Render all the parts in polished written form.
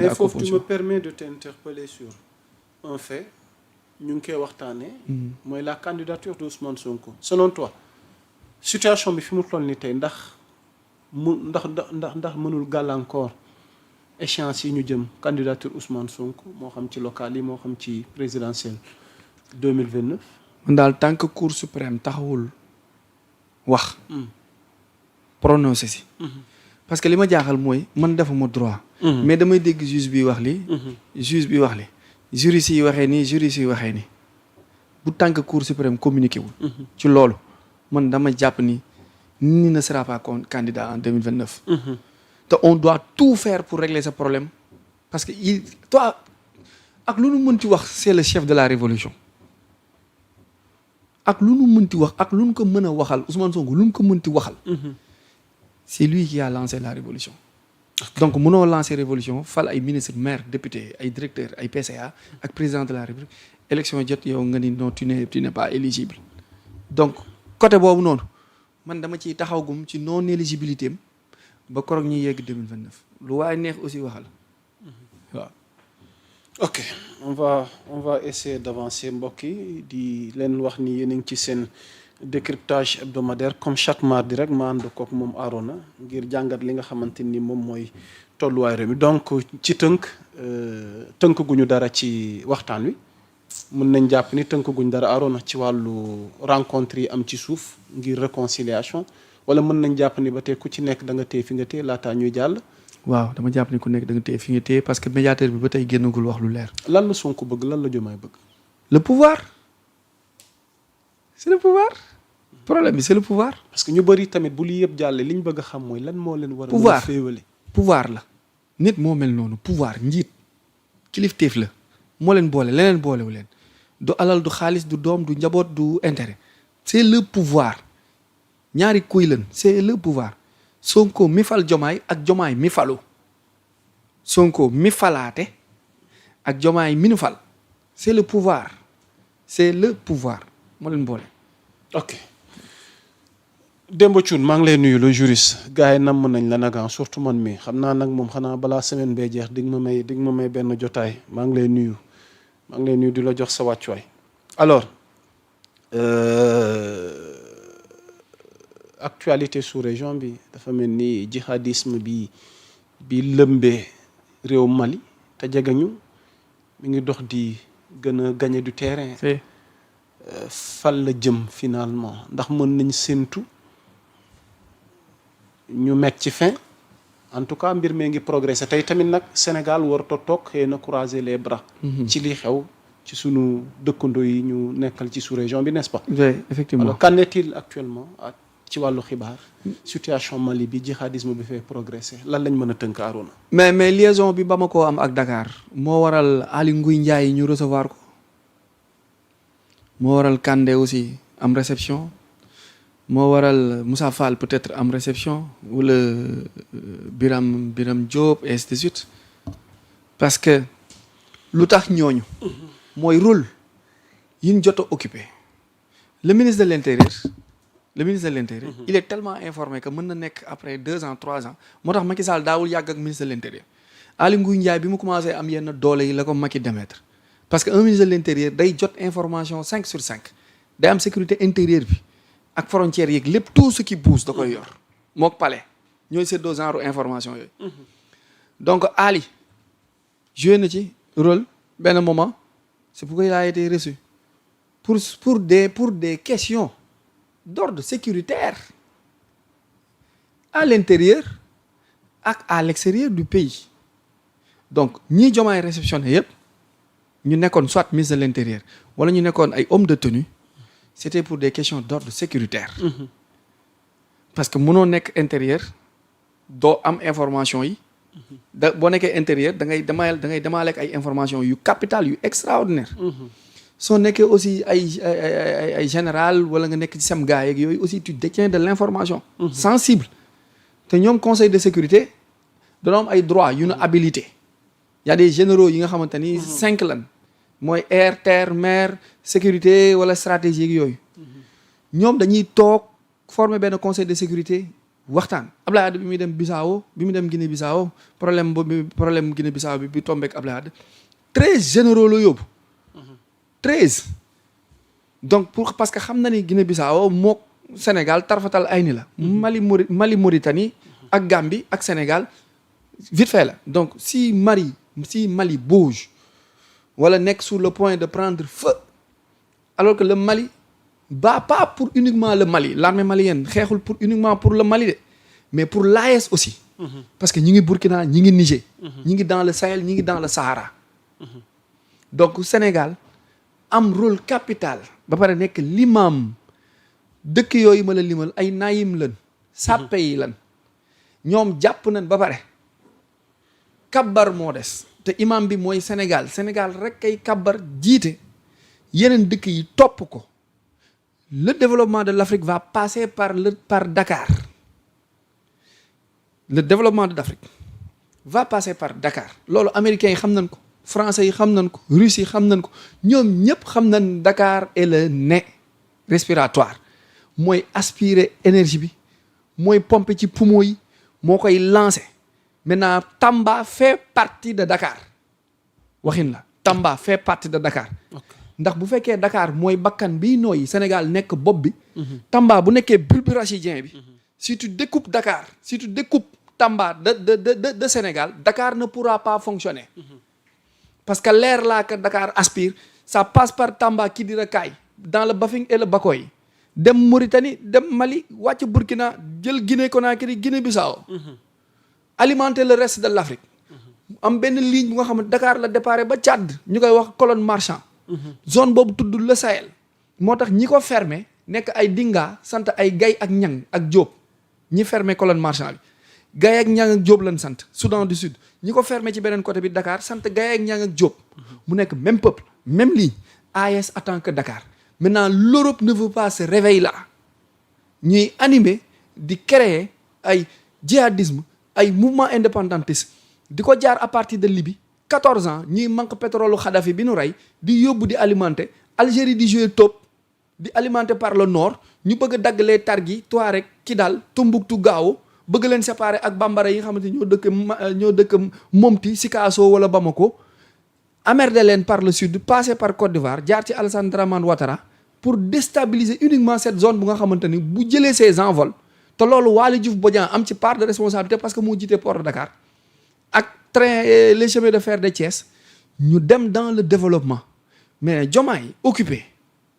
mais foofu tu me permets de t'interpeller sur un fait ñu ngi koy waxtaanee. mooy la candidature d'Ousmane Sonko. selon toi situation bi fi mu toll nii tey ndax mënul gàllankoor échéance yi ñu jëm candidature Ousmane Sonko moo xam ci local yi moo xam ci présidentielle 2029. man daal tant que Cour suprême taxawul wax. prononcé si. parce que li ma jaaxal mooy man defuma droit. mais damay dégg juge bi wax li juge bi wax li juriste yi waxee nii juriste yi waxee nii bu tant que Cour suprême communiqué wul. ci loolu man dama jàpp ni ni ne sera pas candidat en 2029. te on doit tout faire pour régler ce problème parce que toi ak lu nu mënti wax c'est le chef de la révolution ak lu nu mënti wax ak lu nu ko mën a waxal Ousmane Sonko lu nu ko mënti waxal. c'est lui qui a lancé la révolution. donc mënoo lancer révolution fal ay ministre maire député ay directeur ay PCA ak président de la République élection jot yow nga ni non tu n'es pas éligible. donc côté boobu noonu man dama ciy taxawgum ci non éligibilité am ba koroog ñuy yegg 2029 lu waaye neex aussi waxal waaw. ok on va essayer d'avancer mbokk yi di leen wax ni yéen a ngi ci seen décryptage hebdomadaire comme chaque mardi rek ma ànd kook moom Arona ngir jàngat li nga xamante ni moom mooy tolluwaay réew mi donc ci tënk guñu dara ci waxtaan wi mën nañ jàpp ni tënk guñu dara Arona ci wàllu rencontre yi am ci suuf ngir réconciliation wala mën nañ jàpp ni ba tey ku ci nekk da nga téye fi nga téye laataa ñuy jàll. waaw dama jàpp ni ku nekk da nga téye fi nga téye parce que médiateur bi ba tey génnagul wax lu leer. lan la Sonko bëgg lan la Diomaye bëgg. le pouvoir c'est le pouvoir. problème bi c'est le pouvoir. parce que ñu bëri tamit bu lii yëpp jàllee li ñu bëgg a xam mooy lan moo leen war a. pouvoir féewale. pouvoir la nit moo mel noonu pouvoir njiit kilifteef la moo leen boole leneen boolewu leen du alal du xaalis du doom du njaboot du intérêt c'est le pouvoir ñaari kuy leen c'est le pouvoir Sonko mi fal Diomaye ak Diomaye mi falu Sonko mi falaate ak Diomaye mi nu fal c'est le pouvoir moo leen boole. ok Demba Thioune maa ngi lay nuyu le juriste gars yi namm nañ la nag surtout man mi xam naa nag moom xanaa balaa semaine bee jeex dig ma may benn jotaay maa ngi lay nuyu di la jox sa wàccuwaay. alors actualité sous région bi dafa mel ni jihadisme bi lëmbee réew Mali te jegeñu mi ngi dox di gën a gagner du terrain. fal la jëm finalement ndax mën nañ séntu ñu nekk ci fin en tout cas mbir mee ngi progresser tey tamit nag Sénégal warut a toog xëy na croiser les bras. ci li xew ci sunu dëkkandoo yi ñu nekkal ci sous-région bi n'est-ce pas. oui effectivement alors qu'en est-il actuellement ci wàllu xibaar situation Mali bi jihadisme bi fait progresser lan lañ mën a tënk Arona. mais liaison bi Bamako am ak Dakar moo waral Aly Ngouille Ndiaye ñu recevoir ko. moo waral Kandé aussi am réception moo waral Moussa Fall peut-être am réception wala Biram Diop et ainsi de suite parce que lu tax ñooñu mooy rôle yi ñu jot a occupé le ministre de l'intérieur il est tellement informé que mën na nekk après 2 ans 3 ans moo tax Macky Sall daawul yàgg ak ministre de l'intérieur Aly Ngouille Ndiaye bi mu commencé am yenn doole yi la ko Macky démettre parce que un ministre de l'intérieur day jot information 5 sur 5 day am sécurité intérieure bi ak frontières yeeg lépp tout ce qui bouge da koy yor mook palais ñooy seddoo genre information yooyu. donc Ali joué na ci rôle benn moment c'est pourquoi il a été reçu pour des questions d'ordre sécuritaire à l'intérieur ak à l'extérieur du pays donc ñii Diomaye réceptionné yëpp. ñu nekkoon soit ministre de l'intérieur wala ñu nekkoon ay hommes de tenue c'était pour des questions d'ordre sécuritaire. parce que mënoo nekk intérieur doo am information yi. boo nekkee intérieur da ngay demaaleeg ay information yu capital yu extraordinaire. soo nekkee aussi ay général wala nga nekk ci sem gars yeeg yooyu aussi tu détiens de l'information. sensible te ñoom conseil de sécurité dañoo am ay droits yu ñu habilité. y a des généraux yi nga xamante ni 5 lan mooy air terre mer sécurité wala stratégie yooyu ñoom dañuy toog former benn conseil de sécurité waxtaan Ablaye Wade bi muy dem Bissau bi mu dem Guinée Bissau problème Guinée Bissau bi tombeek Ablaye Wade 13 généraux la yóbbu 13 donc parce que xam na ni Guinée Bissau mook Sénégal tarfatal ay ni la Mali Mauritanie ak Gambie ak Sénégal vite fait la donc si Mali bouge wala nekk sur le point de prendre feu alors que le Mali bat pas pour uniquement le Mali l'armée malienne xeexul uniquement pour le Mali de mais pour l'AES aussi parce que ñi ngi Burkina ñi ngi Niger ñi ngi dans le Sahel ñi ngi dans le Sahara donc Sénégal am rôle capital ba pare nekk l'imam dëkk yooyu ma la limal ay naayim lan sàppe yi lan ñoom jàpp nañ ba pare kabbar moo des te imam bi mooy Sénégal rek kay kabbar jiite yeneen dëkk yi topp ko le développement de l'Afrique va passer par Dakar le développement de l'Afrique va passer par Dakar loolu américains yi xam nañ ko français yi xam nañ ko russes yi xam nañ ko ñoom ñëpp xam nañ Dakar est le nez respiratoire mooy aspirer énergie bi mooy pomper ci poumon yi moo koy lancer maintenant Tamba fait partie de Dakar waxin la Tamba fait partie de Dakar ndax bu fekkee Dakar mooy bakkan biy nooyi Sénégal nekk bopp bi Tamba bu nekkee bulbe rachidien bi si tu découpes Dakar si tu découpes Tamba de Sénégal Dakar ne pourra pas fonctionner parce que l'air là que Dakar aspire ça passe par Tamba Kidira Kaay dans le Bafing et le Bakoy dem Mauritanie dem Mali wàcc Burkina jël Guinée Conakry Guinée Bissau alimenter le reste de l'Afrique am benn ligne bu nga xam ne Dakar la départ ba Tchad ñu koy wax colonne marchand zone boobu tudd le Sahel moo tax ñi ko fermé nekk ay dinga sant ay Gay ak Ñang ak Diop ñi fermé colonne marchand bi Gay ak Ñang ak Diop lañ sant Soudan du Sud ñi ko fermé ci beneen côté bi Dakar sant Gay ak Ñang ak Diop mu nekk même peuple même ligne AES attend que Dakar maintenant l'Europe ne veut pas se réveiller là ñuy animer di créer ay djihadisme ay mouvement indépendantiste di ko jaar à partir de Libye 14 ans ñuy manque pétrole Kadhafi bi nu rey di yóbbu di alimenter Algérie di jouer top di alimenter par le nord ñu bëgg a dagg les Targui Touareg Kidal Tombouctou Gao bëgg leen séparer ak bambara yi nga xamante ñoo dëkk Mopti Sikasso wala Bamako emmerder leen par le sud passer par Côte d'Ivoire jaar ci Alassane Dramane Ouattara pour déstabiliser uniquement cette zone bu nga xamante ni bu jëlee ses envols te loolu Waly Diouf Bodian am ci part de responsabilité parce que moo jiite port de Dakar ak train les chemins de fer de Thiès ñu dem dans le développement mais Diomaye occupé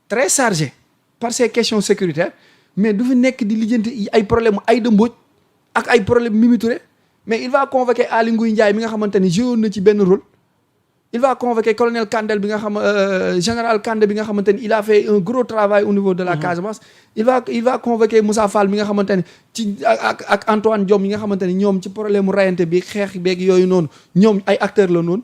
très chargé par ces questions sécuritaires mais du fi nekk di lijjanti ay problème Aïda Mbodj ak ay problème Mimi Touré mais il va convoquer Aly Ngouille Ndiaye mi nga xamante ni joué na ci benn rôle il va convoquer colonel Kandel bi nga xam général Kandé bi nga xamante ni il a fait un gros travail au niveau de la Casamance il va convoquer Moussa Fall mi nga xamante ni ci ak Antoine Diome yi nga xamante ni ñoom ci problème mu rayante bi xeex beeg yooyu noonu ñoom ay acteurs la noonu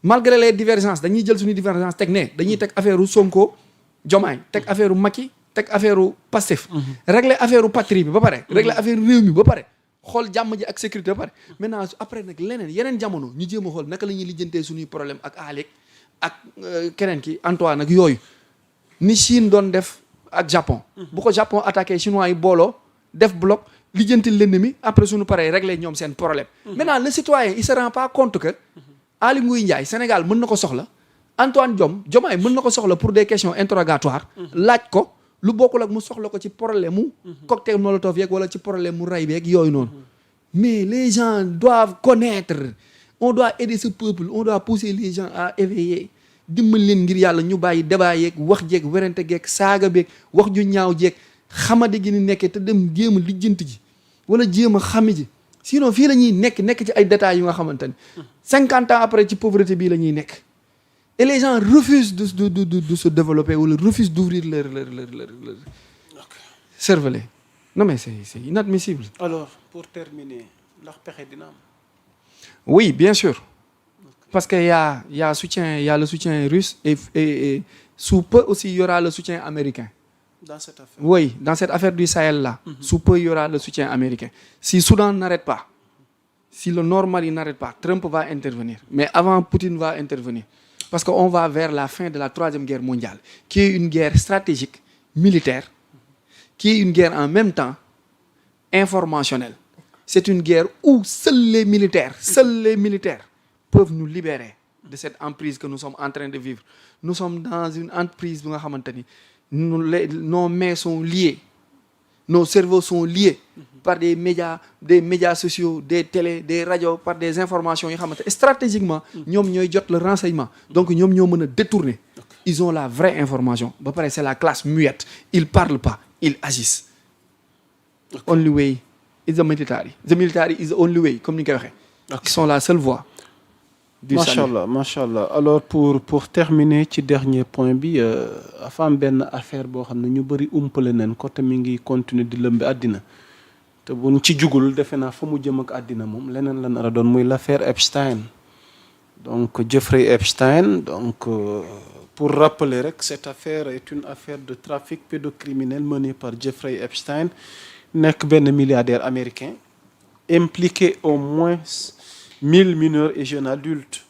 malgré les divergences dañuy jël suñu divergence teg ne dañuy teg affaire u Sonko Diomaye teg affaire u Macky teg affaire u Pastef régler affaire u patrie bi ba pare régler affaire réew mi ba pare xool jàmm ji ak sécurité ba pare maintenant après nag yeneen jamono ñu jéem a xool naka la ñuy lijjantee suñuy problème ak Alec ak keneen ki Antoine ak yooyu ni Chine doon def ak Japon bu ko Japon attaqué chinois yi booloo def bloc lijjanti l'ennemi après suñu paree régler ñoom seen problème maintenant le citoyen il se rend pas compte que Aly Ngouille Ndiaye Sénégal mën na ko soxla Antoine Diomaye mën na ko soxla pour des questions interrogatoires laaj ko lu bokkul ak mu soxla ko ci problème mu cocktail molotov yeeg wala ci problème mu ray beeg yooyu noonu mais les gens doivent connaître on doit aider ce peuple on doit pousser les gens à éveiller dimbal leen ngir yàlla ñu bàyyi débat yeeg wax jeeg werante geeg saaga beeg wax ju ñaaw jeeg xamadi gi ni nekkee te dem jéem a lijjanti ji wala jéem a xami ji sinon fii la ñuy nekk ci ay détails yu nga xamante ni 50 ans après ci pauvreté bii la ñuy nekk et les gens refusent de se développer ou refusent d'ouvrir leur cervelet. Non mais c'est inadmissible. Alors, pour terminer, ndax pexe dina am. Oui, bien sûr. Parce que y a le soutien russe et sous peu aussi il y aura le soutien américain. Dans cette affaire. Oui, dans cette affaire du Sahel là, sous peu il y aura le soutien américain. Si Soudan n'arrête pas, si le Nord Mali n'arrête pas, Trump va intervenir. Mais avant, Poutine va intervenir. Parce qu'on va vers la fin de la Troisième Guerre mondiale, qui est une guerre stratégique, militaire, qui est une guerre en même temps informationnelle. C'est une guerre où seuls les militaires peuvent nous libérer de cette emprise que nous sommes en train de vivre. Nous sommes dans une emprise bu nga xamante ni nos mains sont liées, nos cerveaux sont liés par des médias sociaux, des télés, des radios, par des informations yoo xamante stratégiquement ñoom ñooy jot le renseignement. Donc ñoom ñoo mën a détourner. Ils ont la vraie information. Ba pare c'est la classe muette. Ils parlent pas, ils agissent. Only way is the military. The military is the only way, comme ni nga koy waxee. Ils sont la seule voie. Macha allah alors pour terminer ci dernier point bi dafa am benn affaire boo xam ne ñu bëri umpale nañ ko te mi ngi continuer di lëmbi àddina te buñ ci jugul defe naa fa mu jëm ak àddina moom leneen la nar a doon muy l'affaire Epstein. Donc Jeffrey Epstein, donc pour rappeler rek, cette affaire est une affaire de trafic pédocriminel menée par Jeffrey Epstein, nekk benn milliardaire américain impliqué au moins 1000 mineurs et jeunes adultes,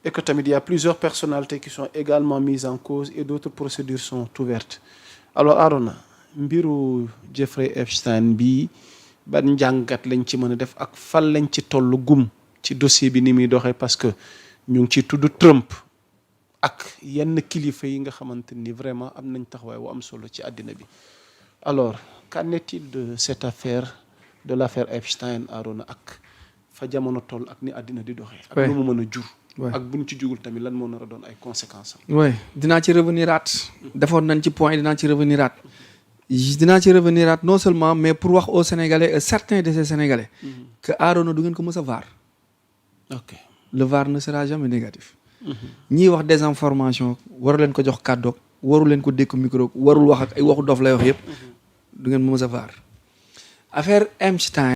et que tamit il y a plusieurs personnalités qui sont également mises en cause et d'autres procédures sont ouvertes. Alors Arona, mbiru Jeffrey Epstein bi ban njàngat lañ ci mën a def ak fan lañ ci tollu gum ci dossier bi ni muy doxee, parce que ñu ngi ci tudd Trump ak yenn kilifa yi nga xamante ni vraiment am nañ taxawaay wu am solo ci àddina bi. Alors qu'en est-il de cette affaire, de l'affaire Epstein, Arona, ak fa jamono toll ak ni àddina di doxee. ak lu mu mën a jur. ak buñ ci jugul tamit lan moo nar a doon ay conséquences am. oui dinaa ci reveniraat. defoon nañ ci point dinaa ci reveniraat. dinaa ci reveniraat non seulement mais pour wax aux Sénégalais, certains de ces Sénégalais. que Arona du ngeen ko mës a vaar. ok le VAR ne sera jamais négatif. ñiy wax désinformation waru leen ko jox kàddoog waru leen ko dékk micro warul wax ak ay waxu dof lay wax yëpp. du ngeen mës a vaar. affaire Epstein